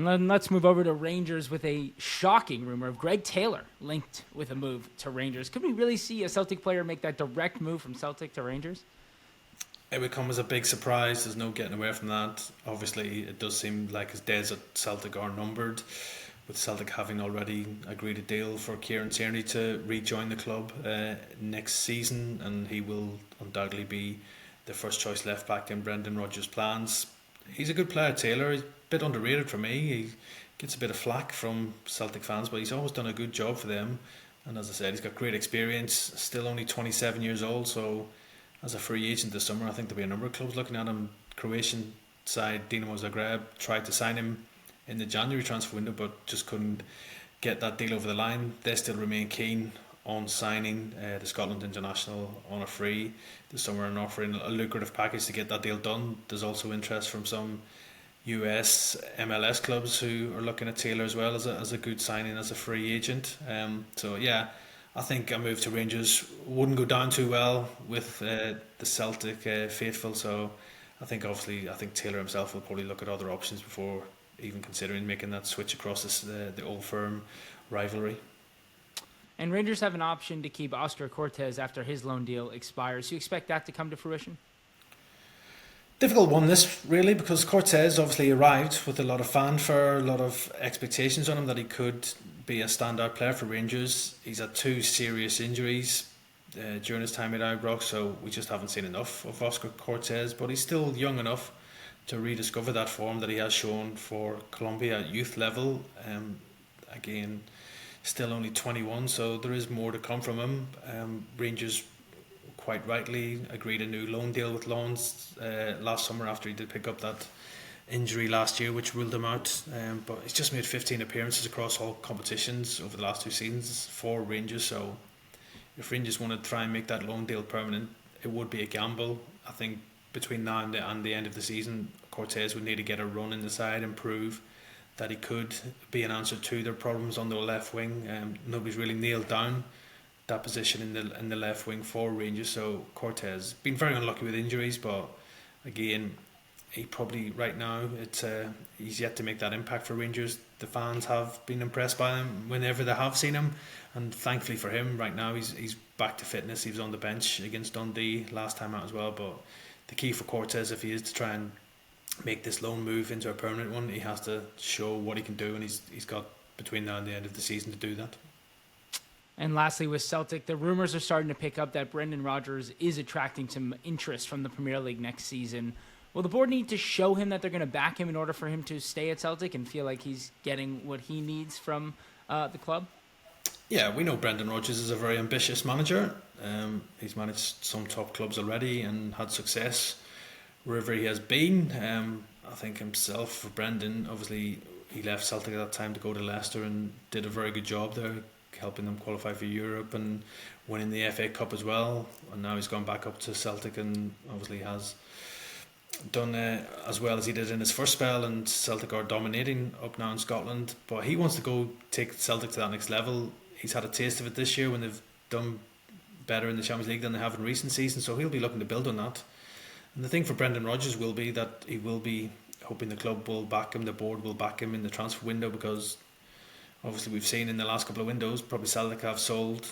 And then let's move over to Rangers with a shocking rumor of Greg Taylor linked with a move to Rangers. Could we really see a Celtic player make that direct move from Celtic to Rangers? It would come as a big surprise. There's no getting away from that. Obviously, it does seem like his days at Celtic are numbered, with Celtic having already agreed a deal for Kieran Tierney to rejoin the club next season, and he will undoubtedly be the first choice left back in Brendan Rodgers' plans. He's a good player, Taylor. He's a bit underrated for me. He gets a bit of flack from Celtic fans, but he's always done a good job for them. And as I said, he's got great experience, still only 27 years old, so as a free agent this summer, I think there'll be a number of clubs looking at him. Croatian side Dinamo Zagreb tried to sign him in the January transfer window, but just couldn't get that deal over the line. They still remain keen on signing the Scotland international on a free this summer and offering a lucrative package to get that deal done. There's also interest from some US MLS clubs who are looking at Taylor as well as a good signing as a free agent. So yeah, I think a move to Rangers wouldn't go down too well with the Celtic faithful. So I think Taylor himself will probably look at other options before even considering making that switch across the old firm rivalry. And Rangers have an option to keep Oscar Cortez after his loan deal expires. You expect that to come to fruition? Difficult one this really, because Cortez obviously arrived with a lot of fanfare, a lot of expectations on him that he could be a standout player for Rangers. He's had two serious injuries during his time at Ibrox, so we just haven't seen enough of Oscar Cortez. But he's still young enough to rediscover that form that he has shown for Colombia at youth level. Again, still only 21, so there is more to come from him. Rangers quite rightly agreed a new loan deal with Lawns last summer after he did pick up that injury last year which ruled him out, but he's just made 15 appearances across all competitions over the last two seasons for Rangers, so if Rangers want to try and make that loan deal permanent, it would be a gamble. I think between now and the end of the season, Cortez would need to get a run in the side and prove that he could be an answer to their problems on the left wing. Nobody's really nailed down that position in the left wing for Rangers. So Cortez been very unlucky with injuries, but again, he probably right now he's yet to make that impact for Rangers. The fans have been impressed by him whenever they have seen him, and thankfully for him, right now he's back to fitness. He was on the bench against Dundee last time out as well. But the key for Cortez, if he is to try and make this loan move into a permanent one, he has to show what he can do, and he's got between now and the end of the season to do that. And lastly, with Celtic, the rumors are starting to pick up that Brendan Rodgers is attracting some interest from the Premier League next season. Will the board need to show him that they're going to back him in order for him to stay at Celtic and feel like he's getting what he needs from the club? Yeah, we know Brendan Rodgers is a very ambitious manager. He's managed some top clubs already and had success wherever he has been. I think himself, for Brendan, obviously he left Celtic at that time to go to Leicester and did a very good job there, helping them qualify for Europe and winning the FA Cup as well. And now he's gone back up to Celtic and obviously has done as well as he did in his first spell, and Celtic are dominating up now in Scotland. But he wants to go take Celtic to that next level. He's had a taste of it this year when they've done better in the Champions League than they have in recent seasons, so he'll be looking to build on that. And the thing for Brendan Rodgers will be that he will be hoping the club will back him, the board will back him in the transfer window, because obviously we've seen in the last couple of windows probably Celtic have sold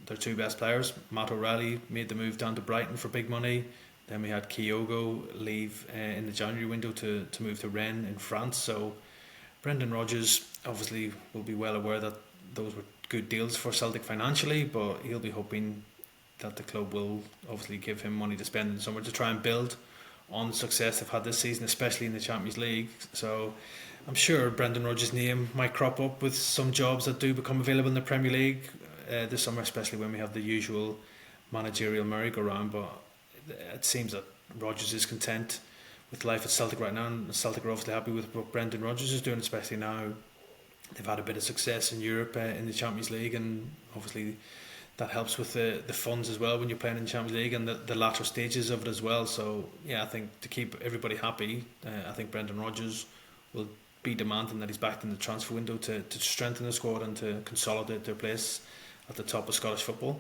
their two best players. Matt O'Reilly made the move down to Brighton for big money. Then we had Kyogo leave in the January window to move to Rennes in France. So Brendan Rodgers obviously will be well aware that those were good deals for Celtic financially, but he'll be hoping that the club will obviously give him money to spend in the summer to try and build on the success they've had this season, especially in the Champions League. So I'm sure Brendan Rodgers' name might crop up with some jobs that do become available in the Premier League this summer, especially when we have the usual managerial merry-go-round. But it seems that Rodgers is content with life at Celtic right now, and Celtic are obviously happy with what Brendan Rodgers is doing, especially now they've had a bit of success in Europe in the Champions League, and obviously that helps with the funds as well when you're playing in the Champions League and the latter stages of it as well. So yeah, I think to keep everybody happy, I think Brendan Rodgers will be demanding that he's back in the transfer window to strengthen the squad and to consolidate their place at the top of Scottish football.